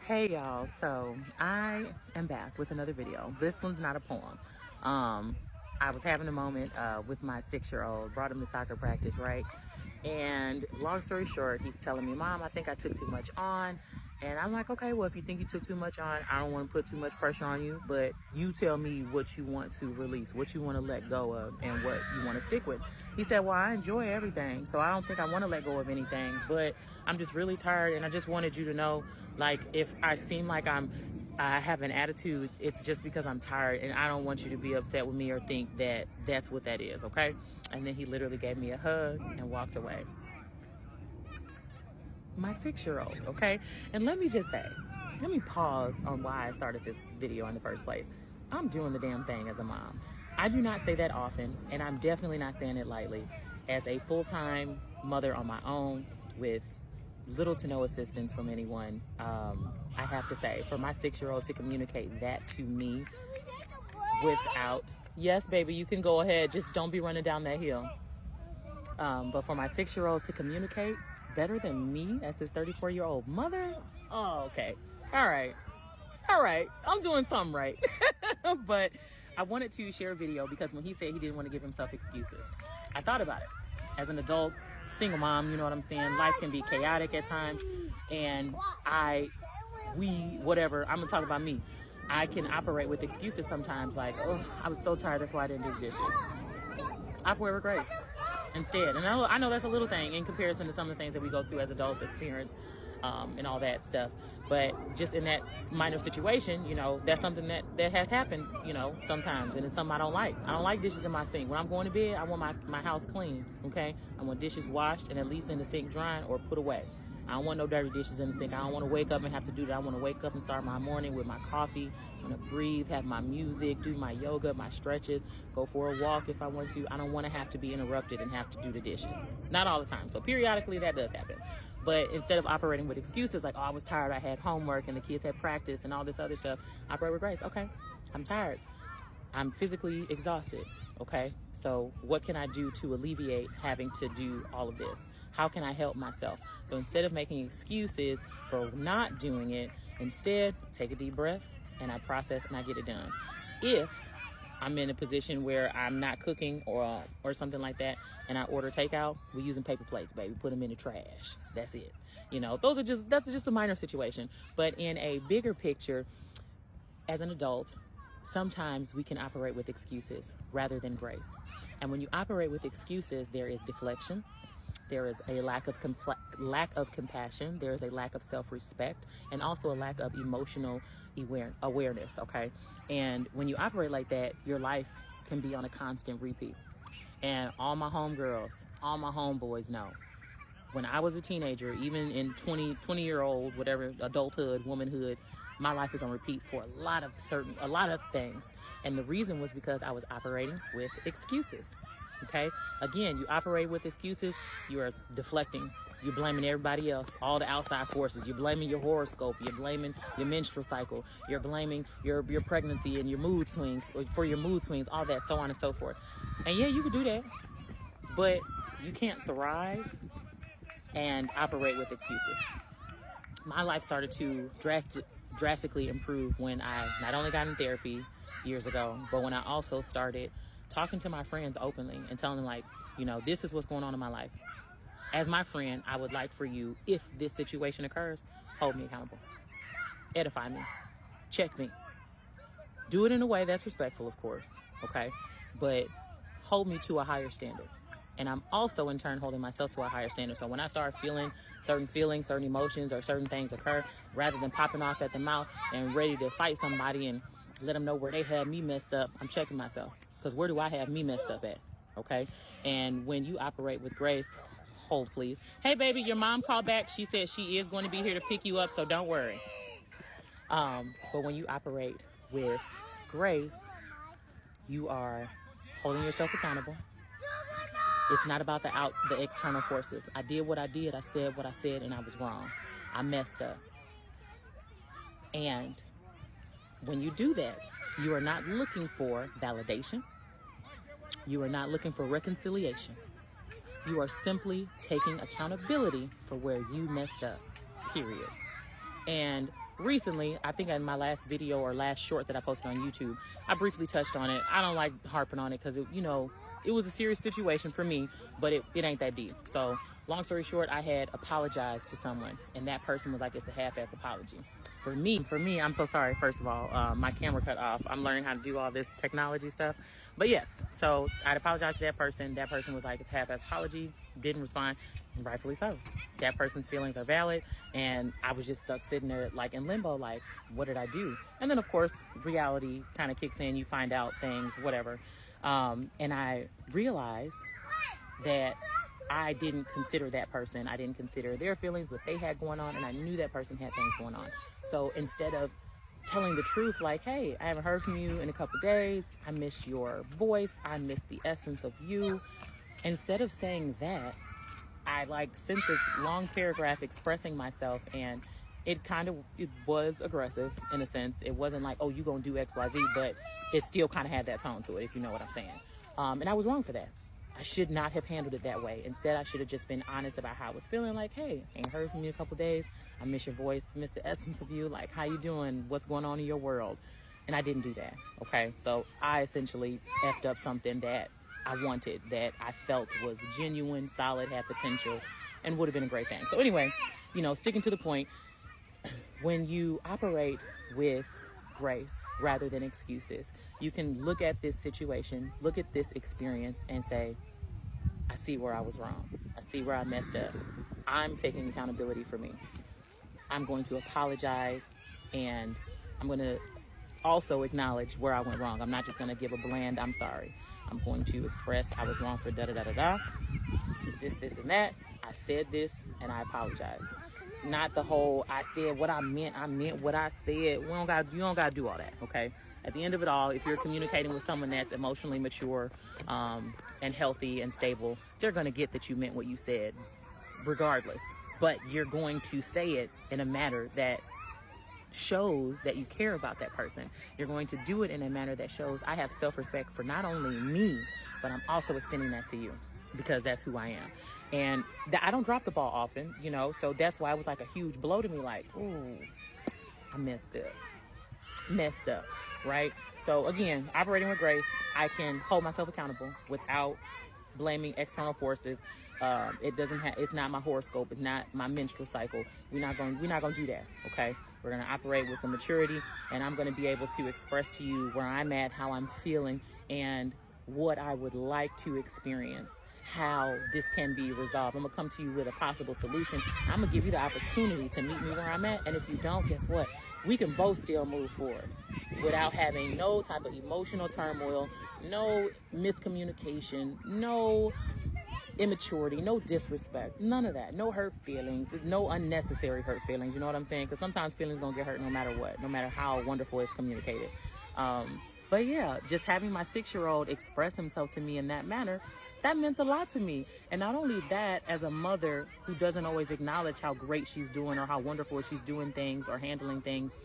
Hey y'all, so I am back with another video. This one's not a poem. I was having a moment with my 6-year-old, brought him to soccer practice, right? And long story short, he's telling me, Mom, I think I took too much on. And I'm like, okay, well, if you think you took too much on, I don't want to put too much pressure on you, but you tell me what you want to release, what you want to let go of, and what you want to stick with. He said, well, I enjoy everything, so I don't think I want to let go of anything, but I'm just really tired, and I just wanted you to know, like, if I seem like I have an attitude, it's just because I'm tired, and I don't want you to be upset with me or think that that's what that is, okay? And then he literally gave me a hug and walked away. My 6-year-old, okay? And let me just say, let me pause on why I started this video in the first place. I'm doing the damn thing as a mom. I do not say that often, and I'm definitely not saying it lightly. As a full-time mother on my own with little to no assistance from anyone, I have to say, for my 6-year-old to communicate that to me without, yes, baby, you can go ahead, just don't be running down that hill. But for my 6-year-old to communicate better than me as his 34-year-old mother, oh, okay. All right, I'm doing something right. But I wanted to share a video because when he said he didn't want to give himself excuses, I thought about it. As an adult, single mom, you know what I'm saying? Life can be chaotic at times. And whatever, I'm gonna talk about me. I can operate with excuses sometimes like, oh, I was so tired, that's why I didn't do the dishes. Operate with grace instead. And I know that's a little thing in comparison to some of the things that we go through as adults, as parents, and all that stuff. But just in that minor situation, you know, that's something that has happened, you know, sometimes. And it's something I don't like. I don't like dishes in my sink. When I'm going to bed, I want my house clean, okay? I want dishes washed and at least in the sink drying or put away. I don't want no dirty dishes in the sink. I don't want to wake up and have to do that. I want to wake up and start my morning with my coffee. I want to breathe, have my music, do my yoga, my stretches, go for a walk if I want to. I don't want to have to be interrupted and have to do the dishes. Not all the time. So periodically that does happen. But instead of operating with excuses like, oh, I was tired, I had homework and the kids had practice and all this other stuff, operate with grace. Okay, I'm tired. I'm physically exhausted. Okay, so what can I do to alleviate having to do all of this? How can I help myself? So instead of making excuses for not doing it, instead take a deep breath and I process and I get it done. If I'm in a position where I'm not cooking or something like that and I order takeout, we're using paper plates, baby. Put them in the trash. That's it. You know, that's just a minor situation. But in a bigger picture, as an adult, sometimes we can operate with excuses rather than grace. And when you operate with excuses, there is deflection. There is a lack of compassion. There is a lack of self-respect and also a lack of emotional awareness, okay? And when you operate like that, your life can be on a constant repeat. And all my homegirls, all my homeboys know, when I was a teenager, even in 20-year-old, whatever, adulthood, womanhood, my life was on repeat for a lot of things. And the reason was because I was operating with excuses. Okay. Again, you operate with excuses. You are deflecting. You're blaming everybody else, all the outside forces. You're blaming your horoscope. You're blaming your menstrual cycle. You're blaming your pregnancy and your mood swings, for your mood swings, all that, so on and so forth. And yeah, you could do that, but you can't thrive and operate with excuses. My life started to drastically improve when I not only got in therapy years ago, but when I also started talking to my friends openly and telling them, like, you know, this is what's going on in my life. As my friend, I would like for you, if this situation occurs, hold me accountable, edify me, check me, do it in a way that's respectful, of course, okay, but hold me to a higher standard. And I'm also in turn holding myself to a higher standard. So when I start feeling certain feelings, certain emotions, or certain things occur, rather than popping off at the mouth and ready to fight somebody and let them know where they had me messed up, I'm checking myself. Because where do I have me messed up at? Okay. And when you operate with grace, hold please. Hey baby, your mom called back. She said she is going to be here to pick you up, so don't worry. But when you operate with grace, you are holding yourself accountable. It's not about the external forces. I did what I did. I said what I said, and I was wrong. I messed up. And when you do that, you are not looking for validation. You are not looking for reconciliation. You are simply taking accountability for where you messed up, period. And recently, I think in my last video or last short that I posted on YouTube, I briefly touched on it. I don't like harping on it because, it was a serious situation for me, but it ain't that deep. So long story short, I had apologized to someone, and that person was like, it's a half-ass apology. For me, I'm so sorry, first of all. My camera cut off. I'm learning how to do all this technology stuff. But yes, so I'd apologize to that person. That person was like, it's a half-ass apology, didn't respond, and rightfully so. That person's feelings are valid, and I was just stuck sitting there like in limbo, like, what did I do? And then, of course, reality kind of kicks in. You find out things, whatever. And I realized that I didn't consider that person. I didn't consider their feelings, what they had going on, and I knew that person had things going on. So instead of telling the truth, like, hey, I haven't heard from you in a couple days, I miss your voice, I miss the essence of you. Instead of saying that, I sent this long paragraph expressing myself, and it was aggressive in a sense. It wasn't like, oh, you gonna do X, Y, Z, but it still kind of had that tone to it, if you know what I'm saying. And I was wrong for that. I should not have handled it that way. Instead, I should have just been honest about how I was feeling. Like, hey, ain't heard from you in a couple days. I miss your voice, miss the essence of you. Like, how you doing? What's going on in your world? And I didn't do that, okay? So I essentially effed up something that I wanted, that I felt was genuine, solid, had potential, and would have been a great thing. So anyway, sticking to the point, when you operate with grace rather than excuses, you can look at this situation, look at this experience, and say, I see where I was wrong. I see where I messed up. I'm taking accountability for me. I'm going to apologize, and I'm going to also acknowledge where I went wrong. I'm not just going to give a bland, I'm sorry. I'm going to express I was wrong for da-da-da-da-da. This, and that. I said this, and I apologize. Not the whole, I said what I meant what I said. You don't got to do all that, okay? At the end of it all, if you're communicating with someone that's emotionally mature and healthy and stable, they're going to get that you meant what you said regardless. But you're going to say it in a manner that shows that you care about that person. You're going to do it in a manner that shows I have self-respect for not only me, but I'm also extending that to you because that's who I am. And I don't drop the ball often, so that's why it was like a huge blow to me, like, ooh, I messed up, right? So again, operating with grace, I can hold myself accountable without blaming external forces. It's not my horoscope, it's not my menstrual cycle. We're not going to do that, okay? We're going to operate with some maturity, and I'm going to be able to express to you where I'm at, how I'm feeling, and what I would like to experience, how this can be resolved. I'm going to come to you with a possible solution. I'm going to give you the opportunity to meet me where I'm at. And if you don't, guess what? We can both still move forward without having no type of emotional turmoil, no miscommunication, no immaturity, no disrespect, none of that. No hurt feelings. There's no unnecessary hurt feelings. You know what I'm saying? Because sometimes feelings going to get hurt no matter what, no matter how wonderful it's communicated. But yeah, just having my 6-year-old express himself to me in that manner, that meant a lot to me. And not only that, as a mother who doesn't always acknowledge how great she's doing or how wonderful she's doing things or handling things,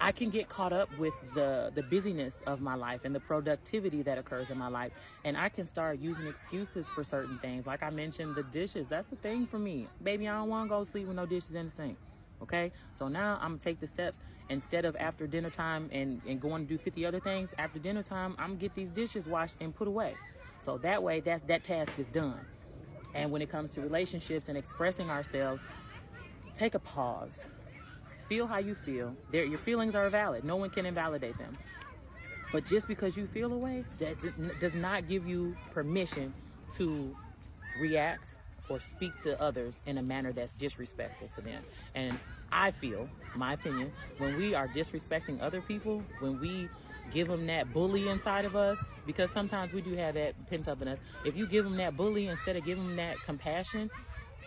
I can get caught up with the busyness of my life and the productivity that occurs in my life. And I can start using excuses for certain things. Like I mentioned, the dishes, that's the thing for me. Baby, I don't want to go to sleep with no dishes in the sink. Okay, so now I'm gonna take the steps. Instead of after dinner time and going to do 50 other things, after dinner time, I'm gonna get these dishes washed and put away. So that way that task is done. And when it comes to relationships and expressing ourselves, take a pause. Feel how you feel. Your feelings are valid. No one can invalidate them. But just because you feel a way, that does not give you permission to react or speak to others in a manner that's disrespectful to them. And I feel, my opinion, when we are disrespecting other people, when we give them that bully inside of us, because sometimes we do have that pent up in us, if you give them that bully instead of giving them that compassion,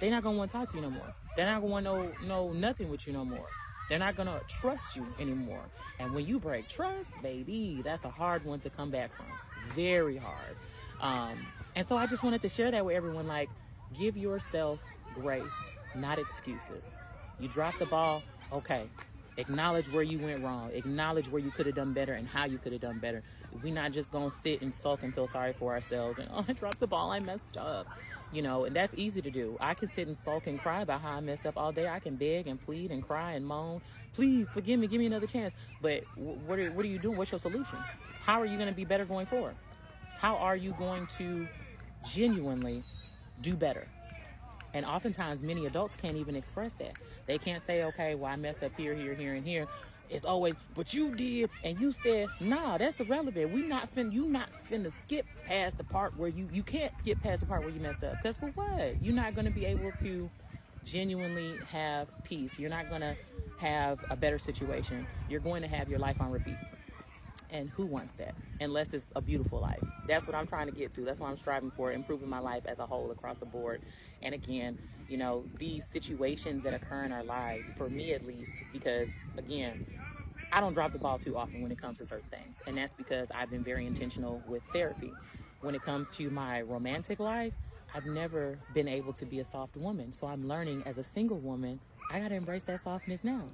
they're not going to want to talk to you no more. They're not going to want to know nothing with you no more. They're not going to trust you anymore. And when you break trust, baby, that's a hard one to come back from. Very hard. And so I just wanted to share that with everyone. Like, give yourself grace, not excuses. You drop the ball, okay. Acknowledge where you went wrong. Acknowledge where you could have done better and how you could have done better. We're not just going to sit and sulk and feel sorry for ourselves and, oh, I dropped the ball, I messed up. You know, and that's easy to do. I can sit and sulk and cry about how I messed up all day. I can beg and plead and cry and moan. Please forgive me, give me another chance. But what are you doing? What's your solution? How are you going to be better going forward? How are you going to genuinely do better? And oftentimes many adults can't even express that. They can't say, okay, well, I messed up here, here, here, and here. It's always, but you did, and you said, nah, that's irrelevant. You not finna skip past the part where you can't skip past the part where you messed up. Because for what? You're not going to be able to genuinely have peace. You're not going to have a better situation. You're going to have your life on repeat. And who wants that? Unless it's a beautiful life. That's what I'm trying to get to. That's what I'm striving for, improving my life as a whole across the board. And again, you know, these situations that occur in our lives, for me at least, because again, I don't drop the ball too often when it comes to certain things. And that's because I've been very intentional with therapy. When it comes to my romantic life, I've never been able to be a soft woman. So I'm learning as a single woman, I got to embrace that softness now.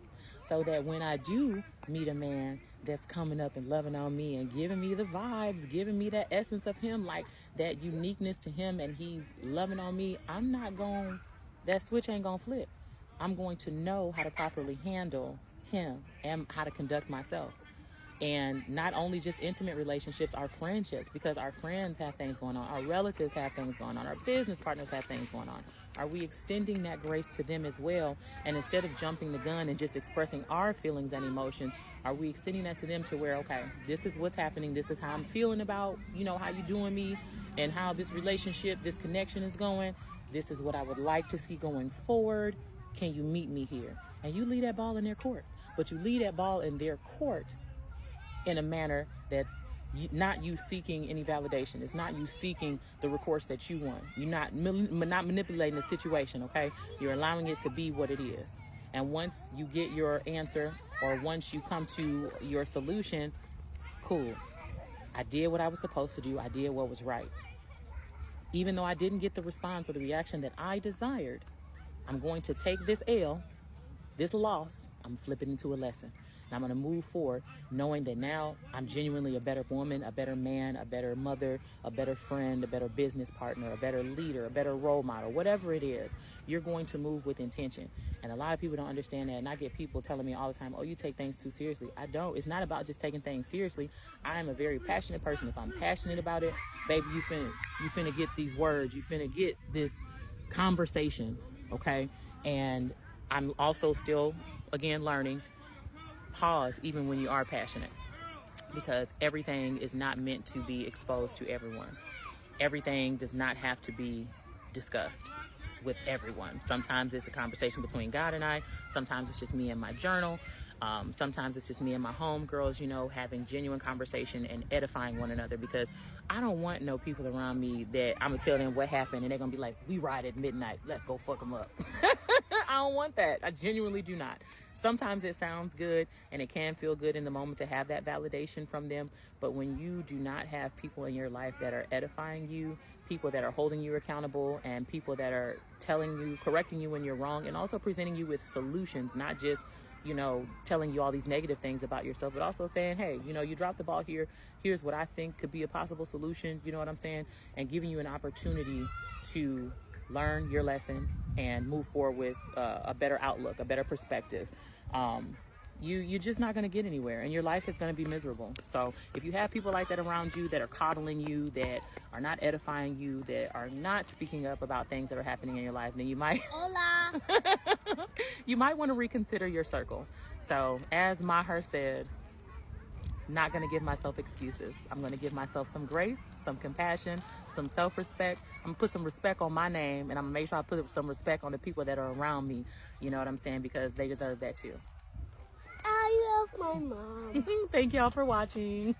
So that when I do meet a man that's coming up and loving on me and giving me the vibes, giving me that essence of him, like that uniqueness to him, and he's loving on me, that switch ain't gonna flip. I'm going to know how to properly handle him and how to conduct myself. And not only just intimate relationships, our friendships, because our friends have things going on, our relatives have things going on, our business partners have things going on. Are we extending that grace to them as well? And instead of jumping the gun and just expressing our feelings and emotions, are we extending that to them to where, okay, this is what's happening, this is how I'm feeling about, you know, how you doing me and how this relationship, this connection is going. This is what I would like to see going forward. Can you meet me here? And you leave that ball in their court. But you leave that ball in their court in a manner that's not you seeking any validation. It's not you seeking the recourse that you want. You're not manipulating the situation, okay? You're allowing it to be what it is. And once you get your answer, or once you come to your solution, cool. I did what I was supposed to do. I did what was right. Even though I didn't get the response or the reaction that I desired, I'm going to take this L, this loss, I'm flipping into a lesson. And I'm going to move forward knowing that now I'm genuinely a better woman, a better man, a better mother, a better friend, a better business partner, a better leader, a better role model, whatever it is. You're going to move with intention. And a lot of people don't understand that. And I get people telling me all the time, oh, you take things too seriously. I don't. It's not about just taking things seriously. I am a very passionate person. If I'm passionate about it, baby, you finna get these words. You finna get this conversation, okay? And I'm also still, again, learning. Pause even when you are passionate, because everything is not meant to be exposed to everyone. Everything does not have to be discussed with everyone. Sometimes it's a conversation between God and I. Sometimes it's just me and my journal. Sometimes it's just me and my homegirls, you know, having genuine conversation and edifying one another, because I don't want no people around me that I'm gonna tell them what happened and they're gonna be like, we ride at midnight, let's go fuck them up. I don't want that. I genuinely do not. Sometimes it sounds good and it can feel good in the moment to have that validation from them. But when you do not have people in your life that are edifying you, people that are holding you accountable, and people that are telling you, correcting you when you're wrong, and also presenting you with solutions, not just, you know, telling you all these negative things about yourself, but also saying, hey, you know, you dropped the ball here. Here's what I think could be a possible solution. You know what I'm saying? And giving you an opportunity to learn your lesson and move forward with a better outlook, a better perspective. You're just not going to get anywhere, and your life is going to be miserable. So if you have people like that around you that are coddling you, that are not edifying you, that are not speaking up about things that are happening in your life, then you might you might want to reconsider your circle. So as Maher said, not going to give myself excuses. I'm going to give myself some grace, some compassion, some self-respect. I'm going to put some respect on my name, and I'm going to make sure I put some respect on the people that are around me. You know what I'm saying? Because they deserve that too. I love my mom. Thank y'all for watching.